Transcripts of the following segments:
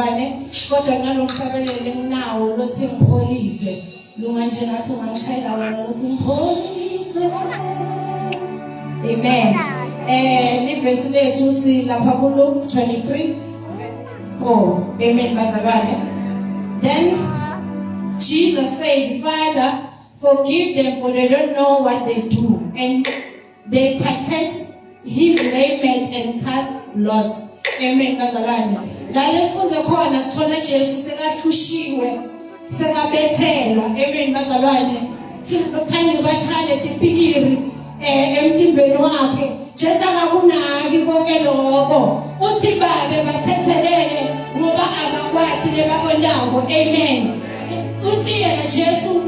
bazalwane kodwa ngalomhlabelele nginawo lothi ngipholise lunga nje ngathi ngangishayela wona lothi ngipholise. Amen. Livesi lethu silapha ku Luke 23:4. Amen bazalwane. Then Jesus said, Father, forgive them for they don't know what they do. And they parted his raiment and cast lots. Amen bazalwane. La lesifunze khona sithola Jesu sekahlushiwe sekabethelwa. Amen bazalwane. Sikhanye bashale tipikiri emtimbeni wakhe. Jesu akakunaki konke lokho. Uthi babe bathethelele ngoba abakwati lebakwendawo. Amen. Uthi yena Jesu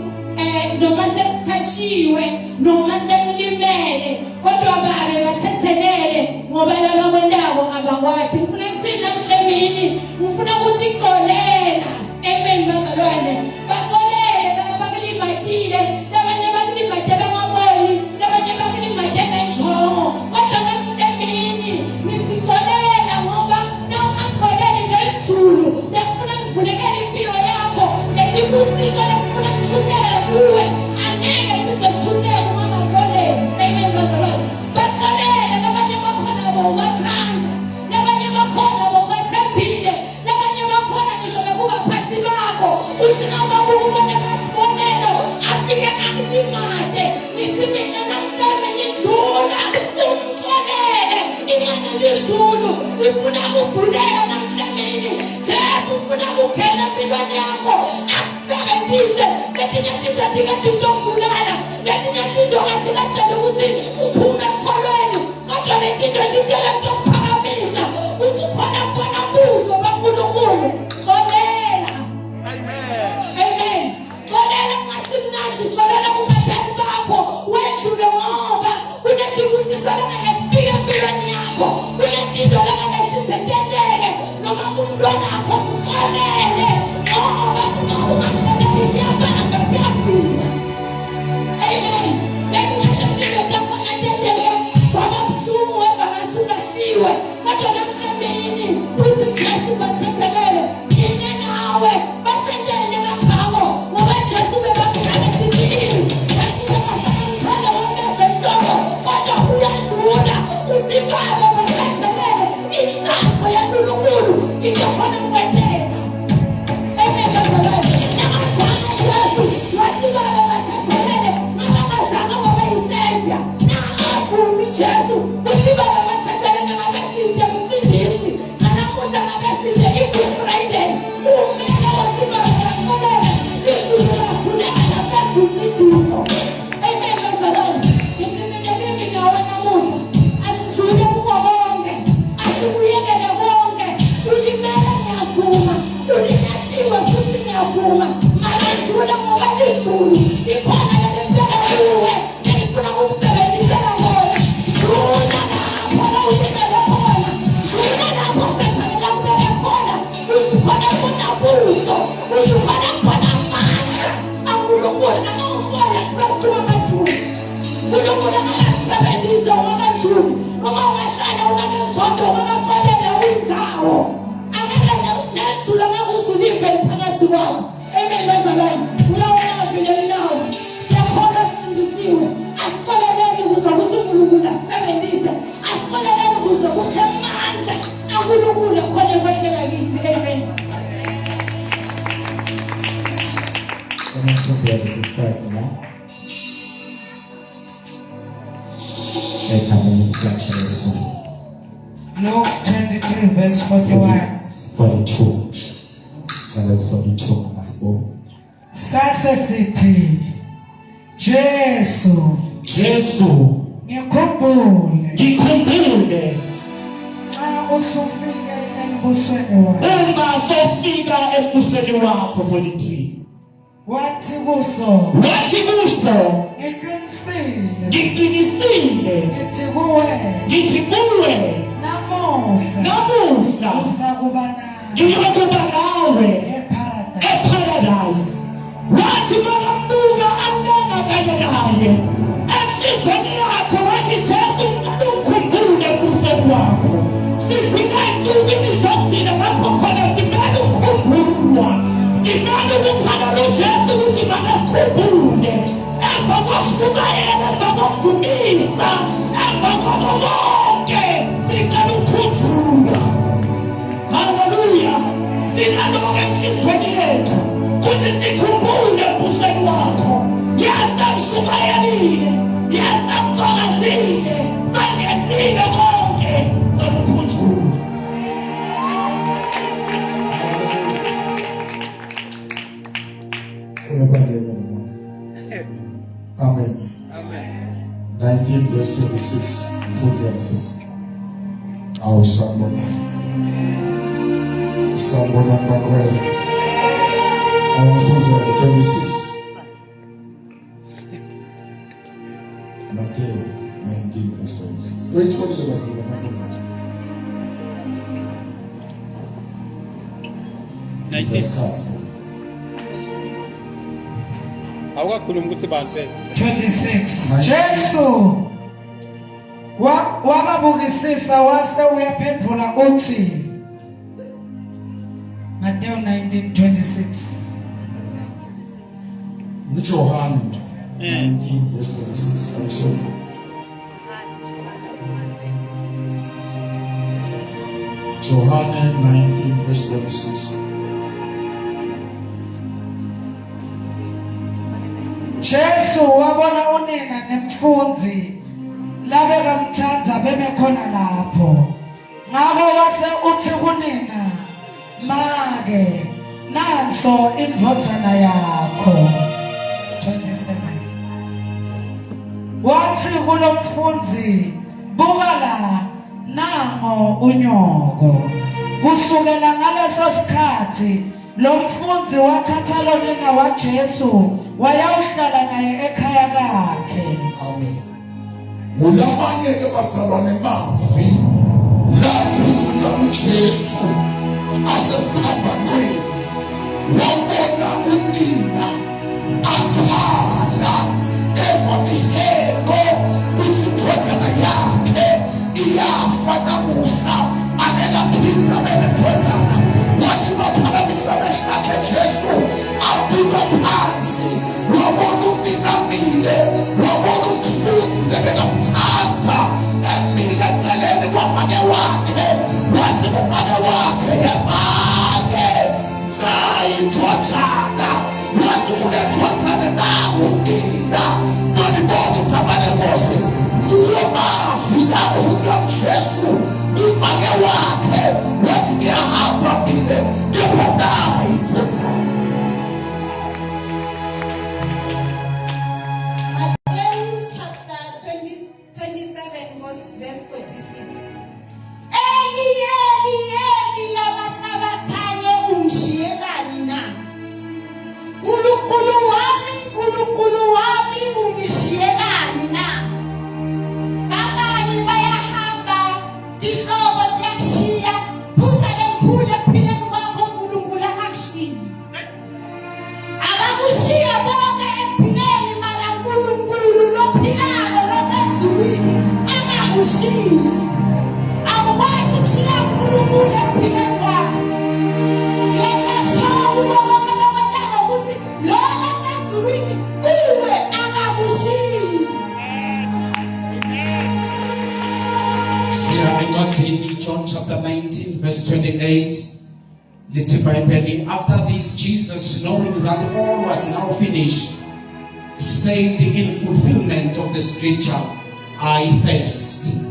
noma sekhatshiwe noma semlimele kodwa babe bathethelele ngoba laba kwendawo abakwati. Ngifuna kuthina emhlabeni ngifuna ukuthi xolela. Amen bazalwane. Baxolele laba bakulimathile labanye bakulimathe bengaboli labanye bakulimathe benjongo kodwa emhlabeni nithi xolela ngoba noma xolele lesulu lekufuna kuvulekela impilo yakho letibusiso lekufuna kushunela kuwe angeke kuzokushunela uma baxolele. Amen bazalwane. Baxolele labanye bakhona bobathanza labanye bakhona bobathembile labanye bakhona ngisho nakubaphathi bakho uthi noma ukubona basibonelo afike akulimate nithi mina namhlanje ngidlula umxolele ingane lizulu ufuna kuvuleka namhlanje Jesu ufuna kukhela empilweni yakho akusebenzise letinye izinto athi ukuvulana letinye izinto athi kathele ukuthi uphume ekholweni kodwa letinye izinto lokuphakamisa uthi khona bona buso baNkulunkulu. Xolela. Amen. Amen. Xolela ngasimnandi xolela kubathandi bakho wedlule ngoba kunetibusiso langakufika empilweni yakho kunezinto langakazisetendele noma kumntwana wakho mxolele ngoba ungaxoleli iyabamba kuyafika. Amen. Letinye izinto zakhona tendele ngoba buhlungu weva ngathi ulahliwe kodwa namhlabeni uthi Jesu bathethelele yini nawe basendele ngaphawo ngoba Jesu bebamshaya tipikili Jesu bebamshaya wonke kodwa uyadlula uthi babe bathethelele inzalo yaNkulunkulu izokhona ukwenzeka. Amen bazalwane. Nangazange Jesu wathi babe bathethelele nabangazange babayisevya nangavumi Jesu uthi babe bathethelele ngabesinde msindisi nanamuhla ngabesinde iGood Friday umele wathi babe bathethelele izulu lakhuleka laphezu msindiso. Amen bazalwane. Ngithi mina kimi nawe namuhla asidlule kuko konke asikuyekele konke ulimele ngiyavuma ulinyathiwe futhi ngiyavuma maledlula ngoba lizulu ikhona lelempela kuwe ngifuna ukusebenzisela khona dlula lapho la ulimele khona dlula lapho sethalela kumele khona usukhona khona buso usukhona khona amandla aNkulunkulu angawubona Kristu wamadlula uNkulunkulu angasebenzisa wamadlula noma ungahlala unanesonto ungaxolela indzawo angeke nesula ngakusulive phakathi kwabo. Amen bazalwane. Ulawona vile nawo siyakholwa sindisiwe asikoleleni ukuze uNkulunkulu asebenzise asikoleleni ukuze kuthi amandla aNkulunkulu khona ekwehlela kithi. Amen. Luke 23:41. 42. Psalm 42 masibo. Sasa sithi Jesu ngikhumbule xa usufike embusweni wakho. Uma sofika embusweni wakho 43. Wathi kuso ngiqinisile ngithi kuwe namuhla ngiyokuba nawe eparadise. Wathi makambuka angena kanye naye enhlizweni yakho wathi Jesu ukhumbule embusweni wakho. Siphila ensukwini zokugcina lapho khona simele shumayela bakugumisa abakobonke singalukhutshula. Hallelujah. Sinaloka enhlizweni yethu kuthi sikhumbule ubusweni wakho. Yasamshumayelile, yasamthokozile, sangenzile konke salukhutshula. Amen. 19 verse 26. Full Genesis. Our somebody. Somebody Manuel. Our full 26. Matthew 19 verse 26. Wait, what did I say? awukakhulumi ukuthi bani phela 26. Jesu wababukisisa wase uyaphendula uthi Matthew 19:26. John 19 verse 26. I'm sorry. John 19 verse 26. Jesu wabona unina nemfunzi labe kamthatha bebekhona lapho. Ngakho wase uthi kunina, make nanso indvodzana yakho. 27. Wathi kulo mfunzi, buka la, nango unyoko. Kusukela ngaleso sikhathi lo mfunzi wathatha lo nina wa Jesu wayawuhlala naye ekhaya kakhe. Amen. Ulamanye ke bazalwane bafi lakhulula uJesu asesithambanweni wabona unina akhala evamiheko kuthi indodana yakhe iyafa namuhla anelaphinza benedodana. Wathi baphakamisa amehlo akhe Jesu abuka phansi wabona unina amile, wabona umfunzi bebekamthatha emile eceleni kwamanye wakhe. Wathi kumanye wakhe, yemake nayi indodana. Wathi kule ndodana nawe unina nolibona utabane Nkosi mulo mafi lakhulula uJesu kumanye wakhe. Wathi ngiyahamba mine ngipha nayi indodana. Matthew chapter 27 verse 46. Eli, Eli, Eli, lama sabathane ungishiyelani na? Nkulunkulu wami ungishiyelani na? Abanye bayahamba dihlobo ziyakushiya, phuza lemphule ekuphileni kwakho uNkulunkulu akakushiyi. Akakushiya bonke ekuphileni, mara uNkulunkulu lophilayo losezulwini akakushiyi. Awukwazi ukushiya uNkulunkulu ekuphileni kwakho. Yena showu bonke lokwentanga ukuthi lo osezulwini kuwe akakushiyi. Siyame encwadini John chapter 19 verse 28. Lithi iBhayibheli, after this Jesus, knowing that all was now finished, said in fulfillment of the scripture, I thirst.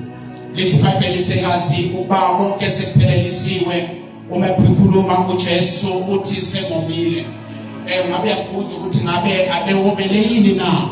Lithi iBhayibheli, sekazi ukuba konke sekuphelelisiwe. Uma ekhuluma uJesu uthi sengomile. Ngabe yasibuza ukuthi ngabe abewobele yini na?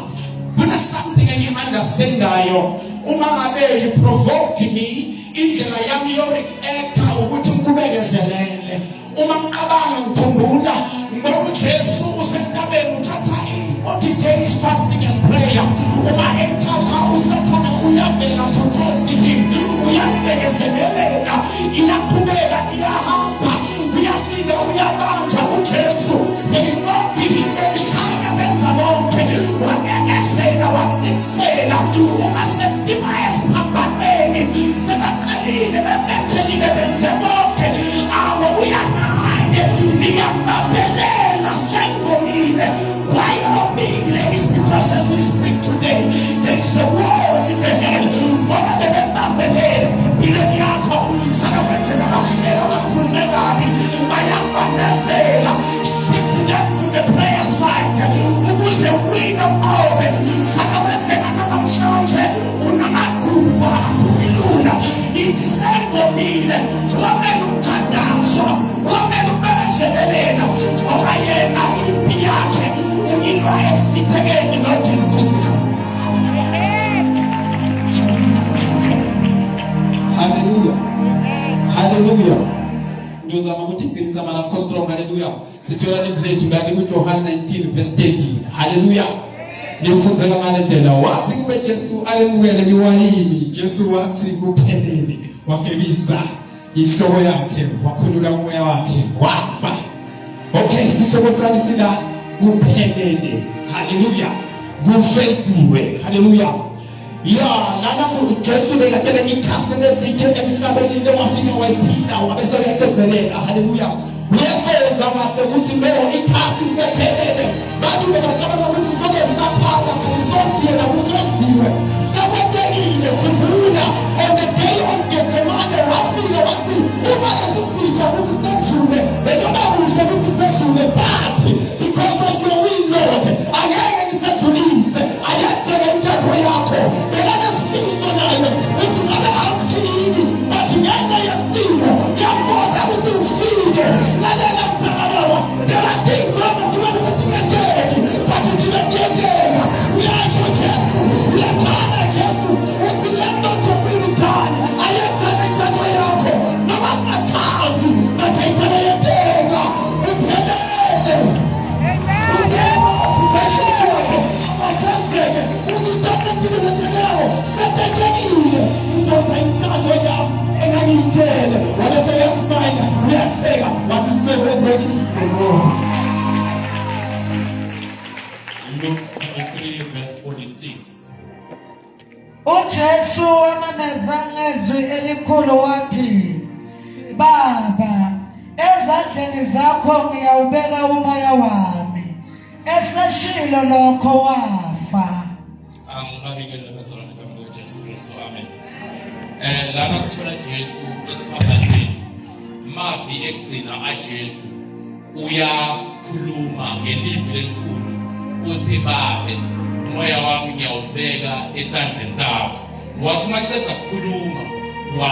Kuna something engiunderstandayo. Uma ngabe you provoked me, indlela yami yoreacta ukuthi ngikubekezelele. Uma ngicabanga ngikhumbula ngoba uJesu usentabeni uthatha 40 days fasting and prayer. Uma ethatha usathana uyavela to test him, uyabekezelela, iyaqhubeka iyahamba, uyafika uyabanja uJesu. Ngilokhu ngishaya benza bonke, wabekesela wanisela, ungaseptima esiphambaneni, sebaqalile bebethelile benze bonke, abo uyanaye, niyambabelela sengomile. Why omile is because as we speak today, Umemezela. Shift them to the prayer side. Ukuze wina mqobe. Sakawenzeka namhlanje unamathuba ukulula. Ithi sengomile. Wamele umthandazo. Wamele ubezelelena. Ngoba yena impi yakhe uyilwa esithekeni not in physical. Hallelujah. Hallelujah. Ndozama ukuthi ngiciniza mana kho strong. Hallelujah. Sithola leplate ngale ku John 19 verse 30. Hallelujah. Nifunze ngale ndlela wathi kube Jesu alemukele liwayini. Jesu wathi kuphelele. Wakebisa inhloko yakhe, wakhulula umoya wakhe, wafa. Okay, sihloko sami sila kuphelele. Hallelujah. Kufeziwe. Hallelujah. Ya, lana Jesu bekatela itask nezithe emhlabeni lewafika wayiphinda wabesebenzelela. Hallelujah. Uyayenza ngabe ukuthi leyo itask isephelele. Bantu bekacabanga ukuthi sokusaphala kayisothi yena kufeziwe. Sakwethelile khumbula on the day of Gethsemane wafika wathi uma lesisitsha ukuthi sedlule bekaba kuhle ukuthi sedlule but because of your will Lord angeke ngisedlulise ayenzeke umthetho yakho bekade sifiso nayo ukuthi ngabe awufiki but ngenxa yesimo kuyamboza ukuthi ufike lalela mthakabawa there are things wrong with you ukuthi tingenteki but tingenteka uyasho Jesu uyakhana Jesu uthi let not your will be done ayenzeke umthetho yakho noma kungathathi but ayenzeke uphelele uthemba upheshini wakhe abafezeke uthi ntakathibe nethekelako setekekile indoda intando yami engangiyitele wabese yasimanya uyafeka wathi sebebekile Luke 23 verse 46. uJesu wamemeza ngezwi elikhulu wathi, Baba, ezandleni zakho ngiyawubeka umoya wami. Eseshilo lokho wafa. Angibabekele bazalwane bami ngoJesu Kristu. Amen. Lana sithola Jesu esiphambanweni. Mavi ekugcina aJesu uyakhuluma ngelizwi elikhulu uthi Baba, umoya wami ngiyawubeka ezandleni zakho. Wathi maqeda ukukhuluma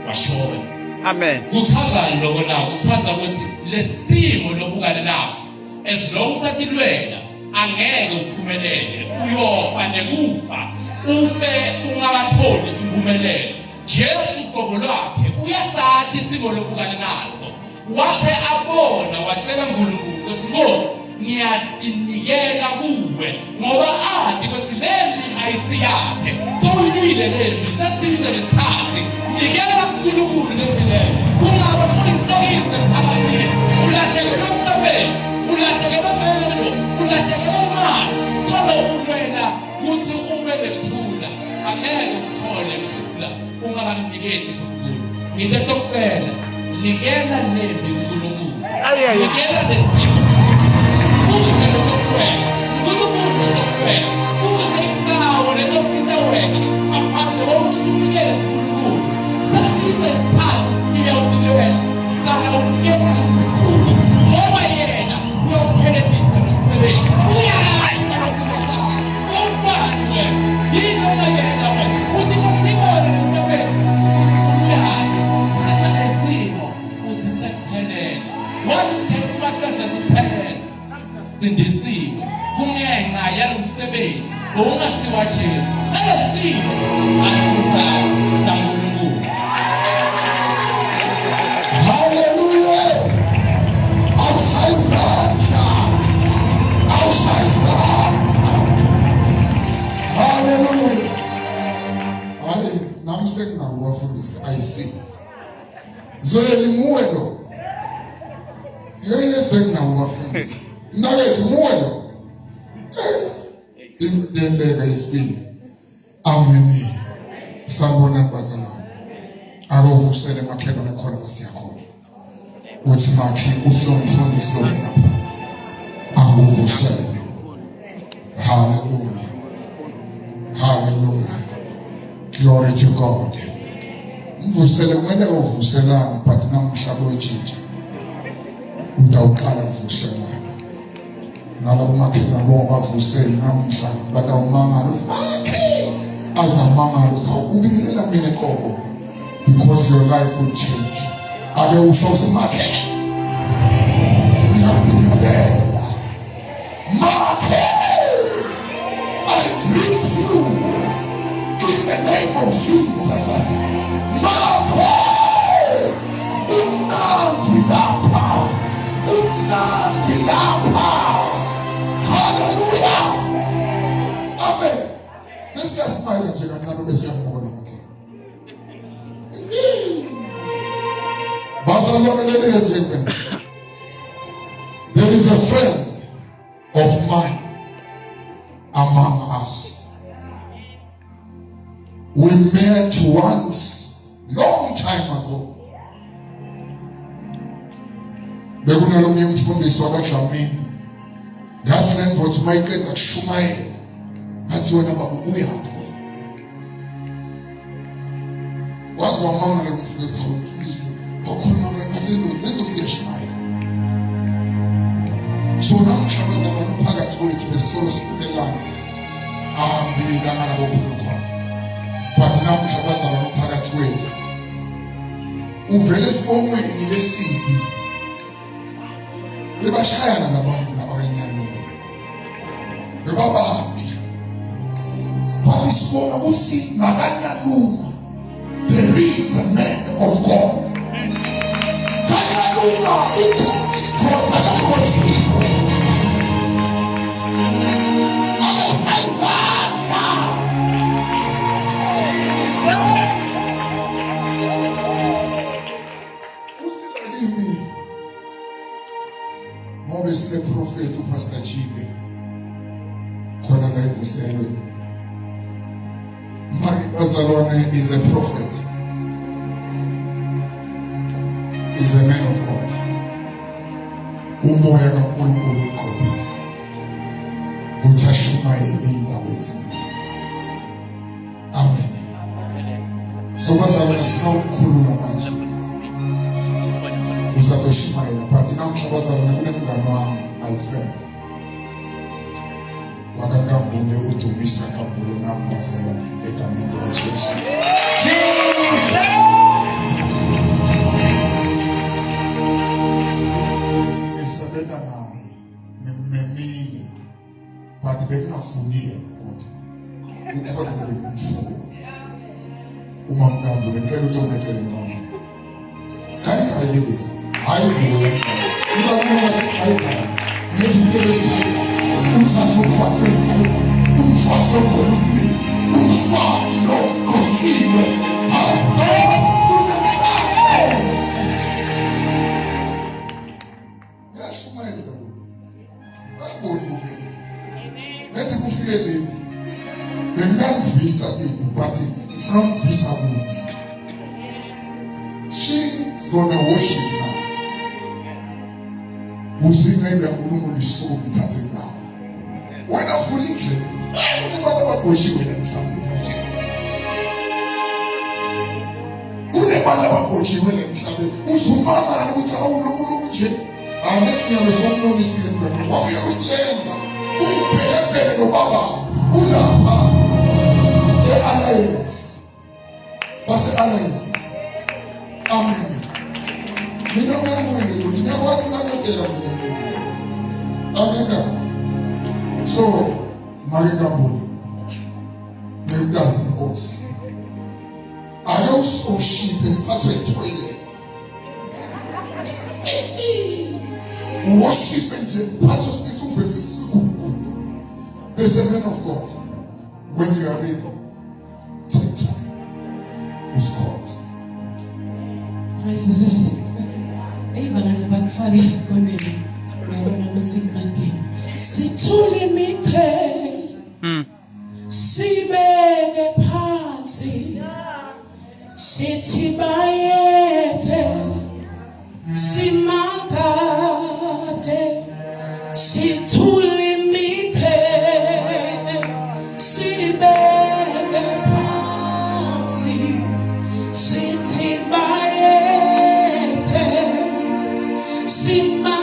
washona. Amen. Kuchaza lokho la, kuchaza ukuthi lesimo lokukale naso as long usatilwela angeke uphumelele, uyofa nekufa ufe ungakatholi impumelelo. Jesu qobo lwakhe uyasathi isimo lokukale naso, wathi abona wacela uNkulunkulu ukuthi Nkosi ngiyatinikela kuwe ngoba athi ukuthi leli ayisiyakhe soyilile leli sesize lesikhathi nikela kuNkulunkulu lempilelo kungaba kuyihlokise phakathi ulahlekelwe umsebenzi ulahlekelwe amehlo ulahlekelwe imali solo ulwela kuthi ube nethula angeke uthole ukuthula ungakamnikeli uNkulunkulu. Into yokucela nikela lembi kuNkulunkulu nikela lesimo uze lokuwena uNkulunkulu lokuwena uze indawo letofika wena aphandle kokuthi unikele uNkulunkulu sakise phansi iyawutilwela sana ukuyeka uNkulunkulu ngoba yena uyawuphelelisa nomsebenzi uyayi ubani wena yinoma yena wena uthi ngokubona nomsebenzi uyayi sasa lesimo uthi sekuphelele wathi Jesu baqeda kuphelele sindisiwe kungenxa yalomsebenzi ongasiwa Jesu lesimo ayikusayo saNkulunkulu. Hallelujah. Hallelujah. Hayi, nami sekungakubafundisa ayisi. Zoyeli muwe lo. Yeye sekungakubafundisa. Mnakethu muwe lo. Indendeka isibili. Amen. Sambona bazana. Arovusele makhelo nekhona basiyakhona. Uthi makhi usomfundisi lo ngapha. Arovusele. Hallelujah. Hallelujah. Glory to God. Mvusele mwende ovuselana but namhlaba wejinja. utawuqala kuvuselana nalabo makhelwane bavuseli namhla batawumangala uthi azamangala uzawubingelela mina qobo because your life will change. Ake usho umakhe ngiyabingelela makhe I greet you in the name of Jesus. Makhe unanti lapha. Hallelujah. Amen. Let's just smile at you and tell me you're more than okay. There is a friend of mine among us. We met once long time ago. Bekunalomnye umfundisi wakwaJamini yasinen ukuthi mayiqeda kushumayela athi wena babuya wazwa mama umfundisi wakhuluma ngathini lento kuyashumayela so namhla abantu phakathi kwethu besikolo sifundelana ahambile angabophula khona but namhla abantu phakathi kwethu uvele sibongweni lesibi lebashayana nabantu labakenyana bebababi bathi sibona ukuthi makanyaluma there is a man of God kanyaluma ukuthoza kakhoshiwe akasayizandla usilimi ngoba sine prophet uPastor Chide khona la evuselwe Mari Bazalwane is a prophet, is a man of God. Umoya kaNkulunkulu uqobe uthashumayele indawo eziningi. Amen. So bazalwane sinokukhuluma manje usatoshumayela but namhla bazalwane kunemngane wami my friend wakangambule udumisa kambule nambasela egameni laJesu. Esebenza naye nememile but bekunafunile kodwa ukhona lebemfuno uma mkambule ngicela utomekele ngoma sayayelisa hayi buya uba sisayika ngeduthelesi umfati umfati umfati omkhulu umfati lo kontiwe yashumayela bayibona ubeni lethi kufike lethi bengangivisa into but from visa kunye she's gonna worship now uzingela uNkulunkulu isuku ithathe zawo wena ufuna indlela abantu abagoshiwe emhlabeni nje kunebantu abagoshiwe emhlabeni uzumangala ukuthi awuNkulunkulu nje anekiyalo somnonisile mntwana wafika kusilenga umbhebhele nobaba ulapha e-Alliance base-Alliance. Amen. Mina ngiyakwenza ukuthi ngiyakwazi ukunakekela mina. Amen. So, Marikambule, ngimkazi inkosi. Ake usoshiphe siphathwe etoilet. Worship nje phathwe sisuve sisikunkulu. There's a man of God. When you are ready, take time. Who's called? Praise the Lord. Hey, bangaze bakufake koneni. Uyabona ukuthi kumandini. Sithule imithe. Sibeke phansi. Sithi bayethe. Simakade. Sithule imithe. Sibeke phansi. Sithi bayethe. Simba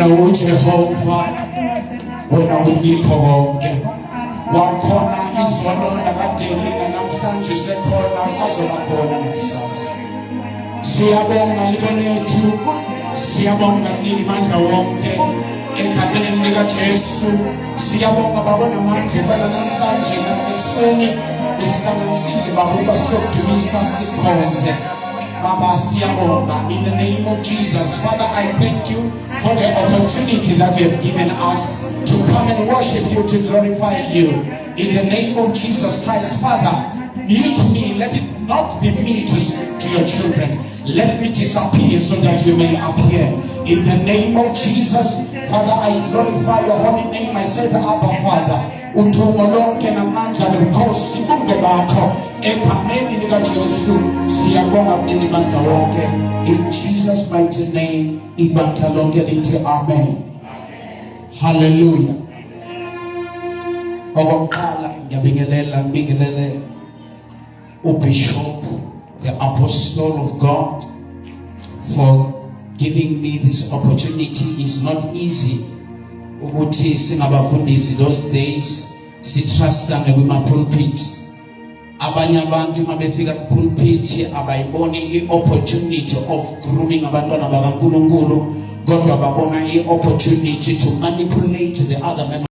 wena uJehova, wena unikho konke. Wakhona izolo nakadeni namhlanje usekhona, usazoba khona nakusasa. Siyabonga libo lethu, siyabonga mnini mandla wonke egameni likaJesu. Siyabonga babona manje bana namhlanje nakuseni isihlanganisile babuka sokudumisa sikhonze. Baba siyabonga in the name of Jesus. Father, I thank you for the opportunity that you have given us to come and worship you, to glorify you. In the name of Jesus Christ, Father, mute me, let it not be me to speak to your children. Let me disappear so that you may appear. In the name of Jesus, Father, I glorify your holy name. I say the Abba Father, uthongolonke namandla nobukhosi bonke bakho egameni likaJesu. Siyabonga mnini mandla wonke. In Jesus' mighty name, ibandla lonke lithi amen. Hallelujah. Okokuqala ngibingelele uBishop, the Apostle of God, for giving me this opportunity. It's not easy ukuthi singabafundisi those days sitrustane kuma pulpit. Abanye abantu mabefika ku pulpit abayiboni i-opportunity of grooming abantwana bakaNkulunkulu, kodwa babona i-opportunity to manipulate the other men.